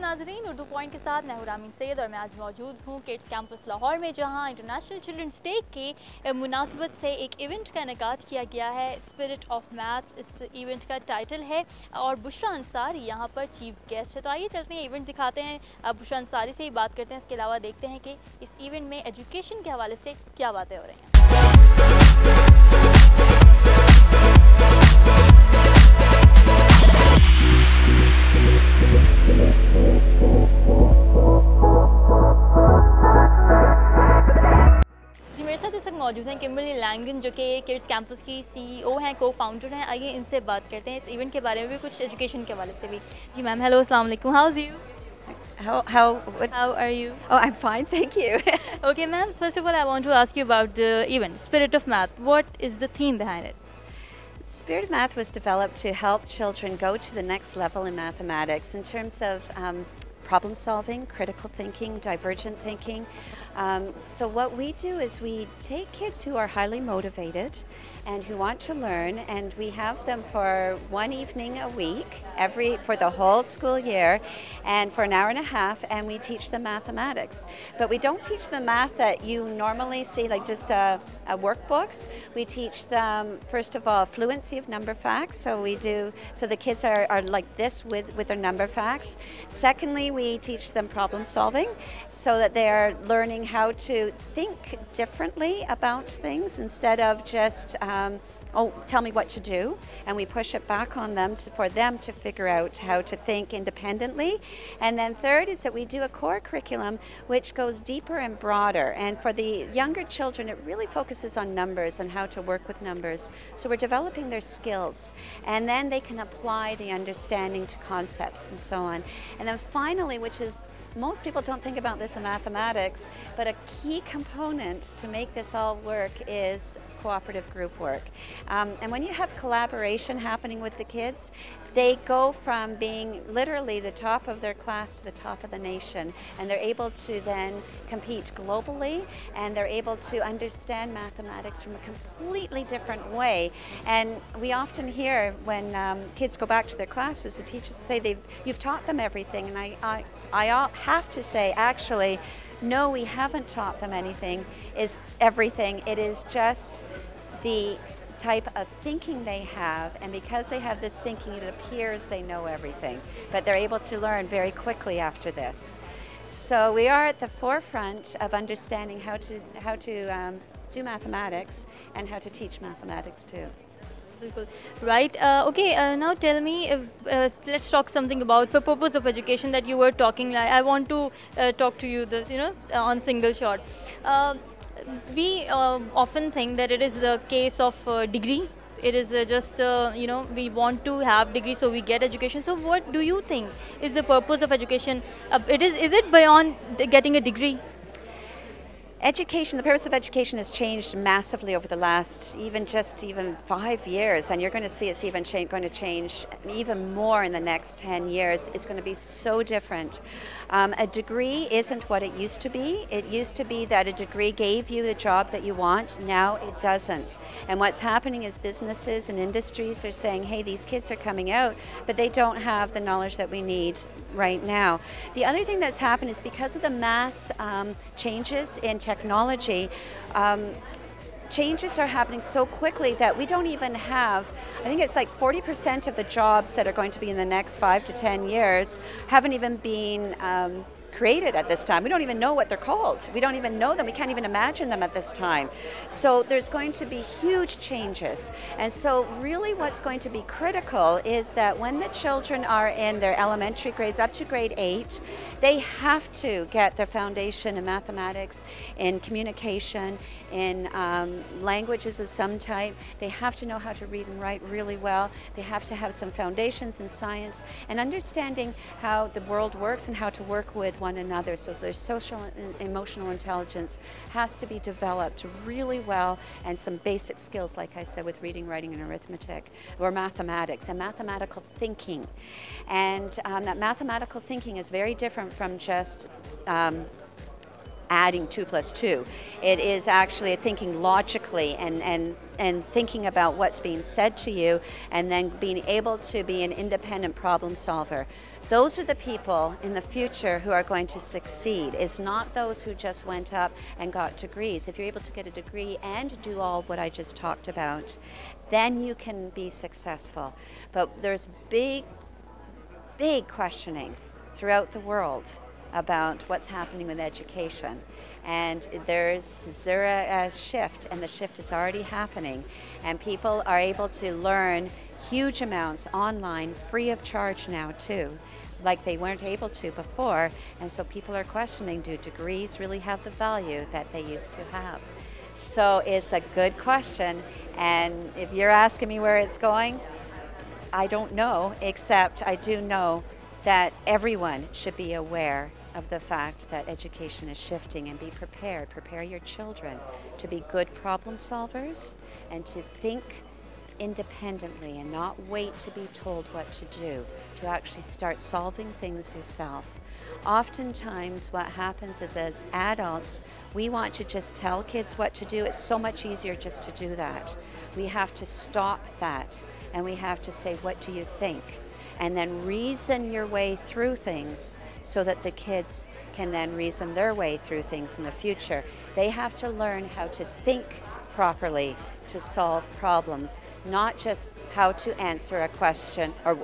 नाजरीन, उर्दू पॉइंट के साथ मैं हूं रामीन सैयद और मैं आज मौजूद हूं किड्स कैंपस लाहौर में, जहां इंटरनेशनल चिल्ड्रंस डे के मुनासबत से एक इवेंट का इनेकाद किया गया है। स्पिरिट ऑफ मैथ्स इस इवेंट का टाइटल है और बुशरा अंसारी यहां पर चीफ गेस्ट है। तो आइए चलते हैं, इवेंट दिखाते हैं, बुशरा अंसारी से ही बात करते हैं। इसके अलावा देखते हैं कि इस इवेंट में एजुकेशन के हवाले से क्या बातें हो रही हैं। मौजूद हैं किम्बरली लैंगन, जो कि किड्स कैंपस की सीईओ हैं, को फाउंडर हैं। आइए इनसे बात करते हैं इस इवेंट के बारे में भी, कुछ एजुकेशन के हवाले से भी। जी मैम, हेलो, अस्सलाम वालेकुम, how are you? How are you? Oh, I'm fine, thank you. Okay, ma'am. First of all, I want to ask you about the event, Spirit of Math. What is the theme behind it? Spirit of Math was developed to help children go to the next level in mathematics in terms of problem solving, critical thinking, divergent thinking. So what we do is we take kids who are highly motivated and who want to learn, and we have them for one evening a week, for the whole school year, and for an hour and a half, and we teach them mathematics. But we don't teach them math that you normally see, like just workbooks. We teach them, first of all, fluency of number facts. So the kids are like this with their number facts. Secondly, we teach them problem solving, so that they are learning how to think differently about things instead of just oh, tell me what to do, and we push it back on them for them to figure out how to think independently. And then third is that we do a core curriculum which goes deeper and broader, and for the younger children it really focuses on numbers and how to work with numbers. So we're developing their skills, and then they can apply the understanding to concepts and so on. And then finally, which is, most people don't think about this in mathematics, but a key component to make this all work is cooperative group work. And when you have collaboration happening with the kids, they go from being literally the top of their class to the top of the nation, and they're able to then compete globally, and they're able to understand mathematics from a completely different way. And we often hear when kids go back to their classes, the teachers say you've taught them everything, and I have to say, actually, no, we haven't taught them anything. Is everything. It is just the type of thinking they have, and because they have this thinking, it appears they know everything, but they're able to learn very quickly after this. So we are at the forefront of understanding how to do mathematics and how to teach mathematics too. Right. Okay. Now tell me, let's talk something about the purpose of education that you were talking. Like, I want to talk to you this, on single shot. We often think that it is the case of degree. It is just, we want to have degree, so we get education. So what do you think is the purpose of education? Is it beyond getting a degree? Education, the purpose of education has changed massively over the last even 5 years, and you're going to see it's even going to change even more in the next 10 years. It's going to be so different. A degree isn't what it used to be. It used to be that a degree gave you the job that you want. Now it doesn't. And what's happening is businesses and industries are saying, hey, these kids are coming out, but they don't have the knowledge that we need right now. The other thing that's happened is because of the mass changes in technology, changes are happening so quickly that we don't even have, I think it's like 40% of the jobs that are going to be in the next 5 to 10 years haven't even been created at this time. We don't even know what they're called. We don't even know them. We can't even imagine them at this time. So there's going to be huge changes. And so really what's going to be critical is that when the children are in their elementary grades up to grade 8, they have to get their foundation in mathematics, in communication, in languages of some type. They have to know how to read and write really well. They have to have some foundations in science and understanding how the world works and how to work with one another. So their social and emotional intelligence has to be developed really well, and some basic skills, like I said, with reading, writing, and arithmetic, or mathematics, and mathematical thinking. And that mathematical thinking is very different from just adding 2 plus 2. It is actually thinking logically and thinking about what's being said to you, and then being able to be an independent problem solver. Those are the people in the future who are going to succeed. It's not those who just went up and got degrees. If you're able to get a degree and do all what I just talked about, then you can be successful. But there's big questioning throughout the world about what's happening with education. And is there a shift, and the shift is already happening, and people are able to learn huge amounts online free of charge now too, like they weren't able to before. And so people are questioning, do degrees really have the value that they used to have? So it's a good question, and if you're asking me where it's going, I don't know, except I do know that everyone should be aware of the fact that education is shifting, and be prepared. Prepare your children to be good problem solvers and to think independently and not wait to be told what to do, to actually start solving things yourself. Oftentimes what happens is, as adults, we want to just tell kids what to do. It's so much easier just to do that. We have to stop that, and we have to say, what do you think? And then reason your way through things so that the kids can then reason their way through things in the future. They have to learn how to think properly to solve problems, not just how to answer a question, or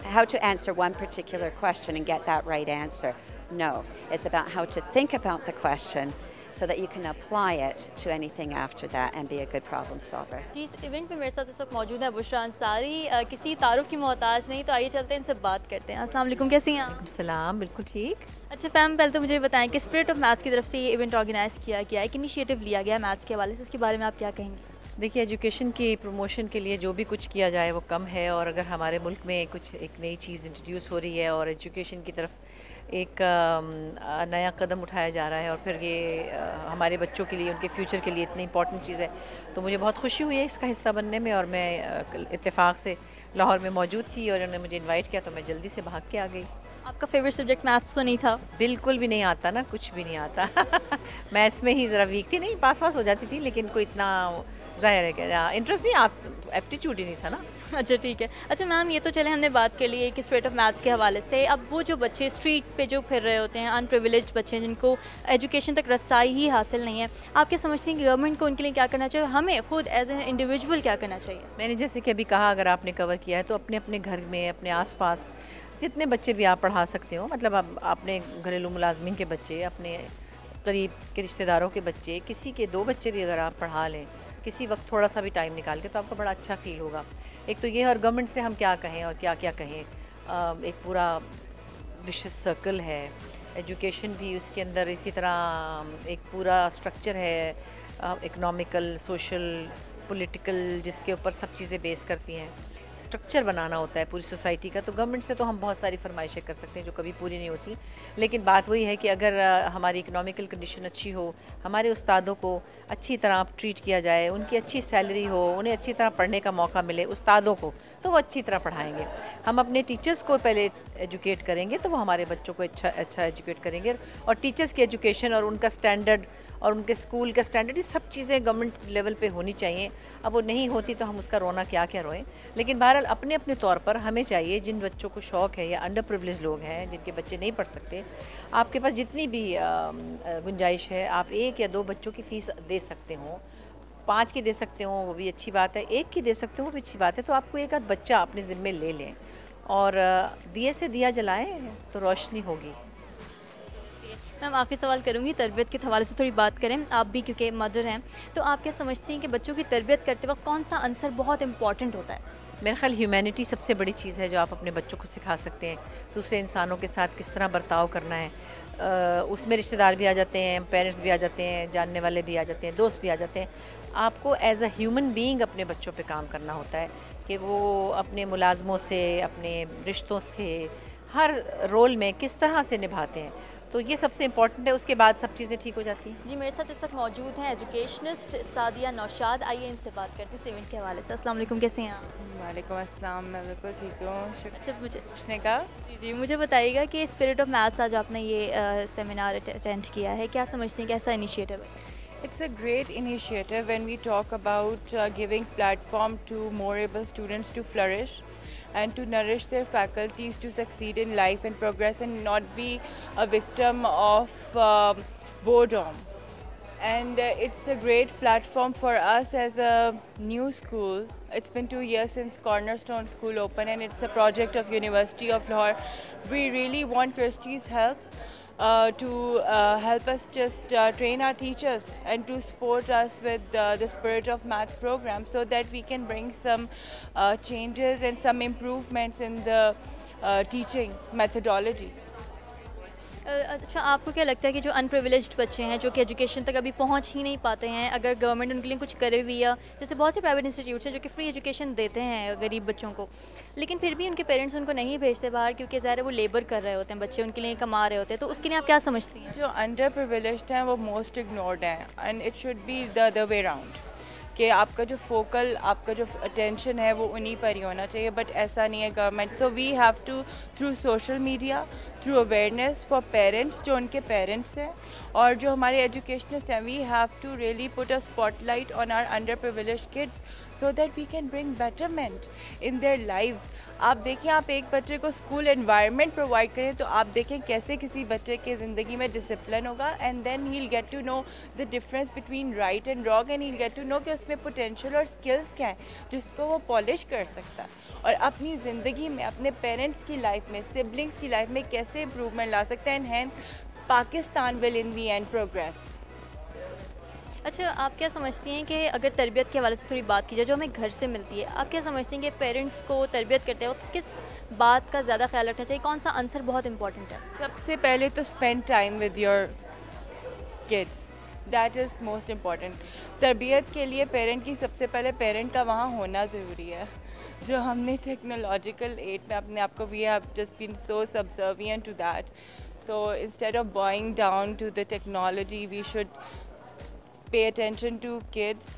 how to answer one particular question and get that right answer. No, it's about how to think about the question so that you can apply it to anything after that and be a good problem solver. जी, इस event में मेरे साथ इस वक्त मौजूद है बुशरा अंसारी। किसी तारुफ की मोहताज नहीं, तो आइए चलते हैं इनसे बात करते हैं। अस्सलाम वालेकुम, कैसी हैं आप? सलाम, बिल्कुल ठीक। अच्छा फैम, पहले तो मुझे बताएं कि स्पिरिट ऑफ मैथ्स की तरफ से ये इवेंट ऑर्गेनाइज किया गया है, एक इनिशिएटिव लिया गया है मैथ्स के हवाले से, इसके बारे में आप क्या कहेंगे? देखिए, एजुकेशन की प्रमोशन के लिए जो भी कुछ किया जाए वो कम है, और अगर हमारे मुल्क में कुछ एक नई चीज़ इंट्रोड्यूस हो रही है और एजुकेशन की तरफ एक नया कदम उठाया जा रहा है, और फिर ये हमारे बच्चों के लिए, उनके फ्यूचर के लिए इतनी इंपॉर्टेंट चीज़ है, तो मुझे बहुत खुशी हुई है इसका हिस्सा बनने में। और मैं इत्तेफाक से लाहौर में मौजूद थी और उन्होंने मुझे इनवाइट किया, तो मैं जल्दी से भाग के आ गई। आपका फेवरेट सब्जेक्ट मैथ्स तो नहीं था? बिल्कुल भी नहीं आता ना, कुछ भी नहीं आता। मैथ्स में ही ज़रा वीक थी, नहीं पास हो जाती थी, लेकिन कोई इतना ज़ाहिर है कि इंटरेस्ट नहीं, एप्टीट्यूड ही नहीं था ना। अच्छा ठीक है। अच्छा मैम, ये तो चले हमने बात कर ली है कि स्पिरिट ऑफ मैथ्स के हवाले से। अब वो जो बच्चे स्ट्रीट पे जो फिर रहे होते हैं, अनप्रिविलेज्ड बच्चे जिनको एजुकेशन तक रसाई ही हासिल नहीं है, आप क्या समझते हैं कि गवर्नमेंट को उनके लिए क्या करना चाहिए, हमें खुद एज ए इंडिविजुअल क्या करना चाहिए? मैंने जैसे कि अभी कहा, अगर आपने कवर किया है तो अपने अपने घर में, अपने आसपास जितने बच्चे भी आप पढ़ा सकते हो, मतलब आप अपने घरेलू मुलाजमीन के बच्चे, अपने करीब के रिश्तेदारों के बच्चे, किसी के 2 बच्चे भी अगर आप पढ़ा लें किसी वक्त थोड़ा सा भी टाइम निकाल के, तो आपको बड़ा अच्छा फील होगा। एक तो ये, और गवर्नमेंट से हम क्या कहें और क्या क्या कहें, एक पूरा विशेष सर्कल है, एजुकेशन भी उसके अंदर इसी तरह एक पूरा स्ट्रक्चर है, इकोनॉमिकल, सोशल, पॉलिटिकल, जिसके ऊपर सब चीज़ें बेस करती हैं। स्ट्रक्चर बनाना होता है पूरी सोसाइटी का। तो गवर्नमेंट से तो हम बहुत सारी फरमाइशें कर सकते हैं जो कभी पूरी नहीं होती, लेकिन बात वही है कि अगर हमारी इकोनॉमिकल कंडीशन अच्छी हो, हमारे उस्तादों को अच्छी तरह ट्रीट किया जाए, उनकी अच्छी सैलरी हो, उन्हें अच्छी तरह पढ़ने का मौका मिले उस्तादों को, तो वो अच्छी तरह पढ़ाएंगे। हम अपने टीचर्स को पहले एजुकेट करेंगे तो वो हमारे बच्चों को अच्छा एजुकेट करेंगे, और टीचर्स की एजुकेशन और उनका स्टैंडर्ड और उनके स्कूल का स्टैंडर्ड, ये सब चीज़ें गवर्नमेंट लेवल पे होनी चाहिए। अब वो नहीं होती तो हम उसका रोना क्या क्या रोएं, लेकिन बहरहाल अपने अपने तौर पर हमें चाहिए, जिन बच्चों को शौक़ है या अंडर प्रिविलेज लोग हैं जिनके बच्चे नहीं पढ़ सकते, आपके पास जितनी भी गुंजाइश है, आप 1 या 2 बच्चों की फ़ीस दे सकते हो, 5 की दे सकते हो, वो भी अच्छी बात है, 1 की दे सकते हो, वो भी अच्छी बात है। तो आपको एक आध बच्चा अपने ज़िम्मे ले लें, और दिए से दिया जलाएं तो रोशनी होगी। मैम, आखिरी सवाल करूँगी, तरबियत के हवाले से थोड़ी बात करें। आप भी क्योंकि मदर हैं, तो आप क्या समझती हैं कि बच्चों की तरबियत करते वक्त कौन सा आंसर बहुत इंपॉर्टेंट होता है? मेरा ख्याल ह्यूमैनिटी सबसे बड़ी चीज़ है जो आप अपने बच्चों को सिखा सकते हैं। दूसरे इंसानों के साथ किस तरह बर्ताव करना है, उसमें रिश्तेदार भी आ जाते हैं, पेरेंट्स भी आ जाते हैं, जानने वाले भी आ जाते हैं, दोस्त भी आ जाते हैं। आपको एज अ ह्यूमन बीइंग अपने बच्चों पे काम करना होता है कि वो अपने मुलाजमों से, अपने रिश्तों से, हर रोल में किस तरह से निभाते हैं। تو یہ سب سے امپورٹنٹ ہے, اس کے بعد سب چیزیں ٹھیک ہو جاتی ہیں. جی میرے ساتھ اس وقت موجود ہیں ایجوکیشنسٹ سعدیہ نوشاد. آئیے ان سے بات کرتے ہیں ایونٹ کے حوالے سے. السلام علیکم, کیسے ہیں آپ؟ وعلیکم السلام, میں بالکل ٹھیک ہوں. اچھا مجھے پوچھنے کا جی مجھے بتائیے گا کہ اسپرٹ آف میتھس آج آپ نے یہ سیمینار اٹینڈ کیا ہے, کیا سمجھتے ہیں کیسا انیشیٹو ہے؟ It's a great initiative when we talk about giving platform to more able students to flourish and to nourish their faculties to succeed in life and progress and not be a victim of boredom. And it's a great platform for us as a new school. It's been 2 years since Cornerstone School opened, and it's a project of University of Lahore. We really want Christie's help to help us just train our teachers and to support us with the Spirit of Math program so that we can bring some changes and some improvements in the teaching methodology. اچھا آپ کو کیا لگتا ہے کہ جو ان privileged بچے ہیں جو کہ ایجوکیشن تک ابھی پہنچ ہی نہیں پاتے ہیں, اگر گورنمنٹ ان کے لیے کچھ کرے بھی, یا جیسے بہت سے پرائیویٹ انسٹیٹیوٹس ہیں جو کہ فری ایجوکیشن دیتے ہیں غریب بچوں کو, لیکن پھر بھی ان کے پیرنٹس ان کو نہیں بھیجتے باہر کیونکہ ظاہر ہے وہ لیبر کر رہے ہوتے ہیں, بچے ان کے لیے کما رہے ہوتے ہیں, تو اس کے لیے آپ کیا سمجھتی ہیں؟ جو انڈر پریویلیجڈ ہیں وہ موسٹ اگنورڈ ہیں, and it should be the other way round, کہ آپ کا جو فوکل, آپ کا جو اٹینشن ہے وہ انہیں پر ہی ہونا چاہیے, بٹ ایسا نہیں ہے government. So we have to through social media, through awareness for parents جو ان کے پیرنٹس ہیں, اور جو ہمارے ایجوکیشنسٹ ہیں, we have to really put a spotlight on our underprivileged kids so that we can bring betterment in their lives. آپ دیکھیں, آپ ایک بچے کو اسکول انوائرمنٹ پرووائڈ کریں تو آپ دیکھیں کیسے کسی بچے کے زندگی میں ڈسپلن ہوگا, and then he'll get to know the difference between right and wrong, and he'll get to know کہ اس میں پوٹینشیل اور اسکلس کیا ہیں جس کو وہ پالش کر سکتا ہے, اور اپنی زندگی میں, اپنے پیرنٹس کی لائف میں, سبلنگس کی لائف میں کیسے امپروومنٹ لا سکتا ہے, and hence Pakistan will in the end progress. اچھا آپ کیا سمجھتی ہیں کہ اگر تربیت کے حوالے سے تھوڑی بات کی جائے جو ہمیں گھر سے ملتی ہے, آپ کیا سمجھتی ہیں کہ پیرنٹس کو تربیت کرتے وقت کس بات کا زیادہ خیال رکھنا چاہیے, کون سا عنصر بہت امپورٹنٹ ہے؟ سب سے پہلے تو spend time with your kids, that is most important. تربیت کے لیے پیرنٹ کی سب سے پہلے پیرنٹ کا وہاں ہونا ضروری ہے. جو ہم نے ٹیکنالوجیکل ایج میں اپنے آپ کو, we have just been so subservient to that, تو instead of bowing down to the technology we should pay attention to kids,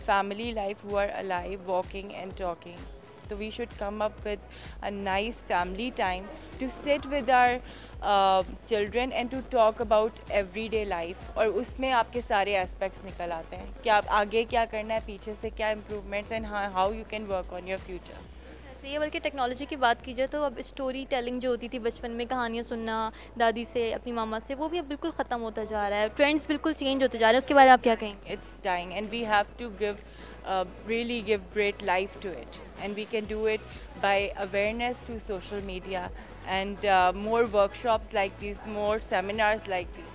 family life who are alive, walking and talking. So we should come up with a nice family time to sit with our children and to talk about everyday life. اور اس میں آپ کے سارے aspects نکل آتے ہیں کہ آپ آگے کیا کرنا ہے, پیچھے سے کیا improvements, and how you can work on your future. یہ بلکہ ٹیکنالوجی کی بات کی جائے تو اب اسٹوری ٹیلنگ جو ہوتی تھی بچپن میں, کہانیاں سننا دادی سے, اپنی ماما سے, وہ بھی اب بالکل ختم ہوتا جا رہا ہے, ٹرینڈس بالکل چینج ہوتے جا رہے ہیں, اس کے بارے میں آپ کیا کہیں گے؟ It's dying, and we have to really give great life to it, and we can do it by awareness to social media and more workshops like these, more seminars like these.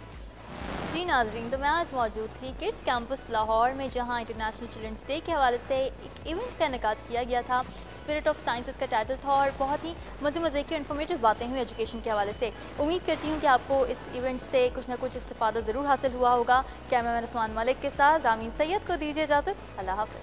جی ناظرین, تو میں آج موجود تھی kids campus Lahore میں, جہاں international childrens day کے حوالے سے ایک ایونٹ کا انعقاد کیا گیا تھا. اسپرٹ آف سائنس اس کا ٹائٹل تھا, اور بہت ہی مزے کی انفارمیٹیو باتیں ہوئی ایجوکیشن کے حوالے سے. امید کرتی ہوں کہ آپ کو اس ایونٹ سے کچھ نہ کچھ استفادہ ضرور حاصل ہوا ہوگا. کیمرہ مین عثمان ملک کے ساتھ رامین سید کو دیجیے اجازت. اللہ حافظ.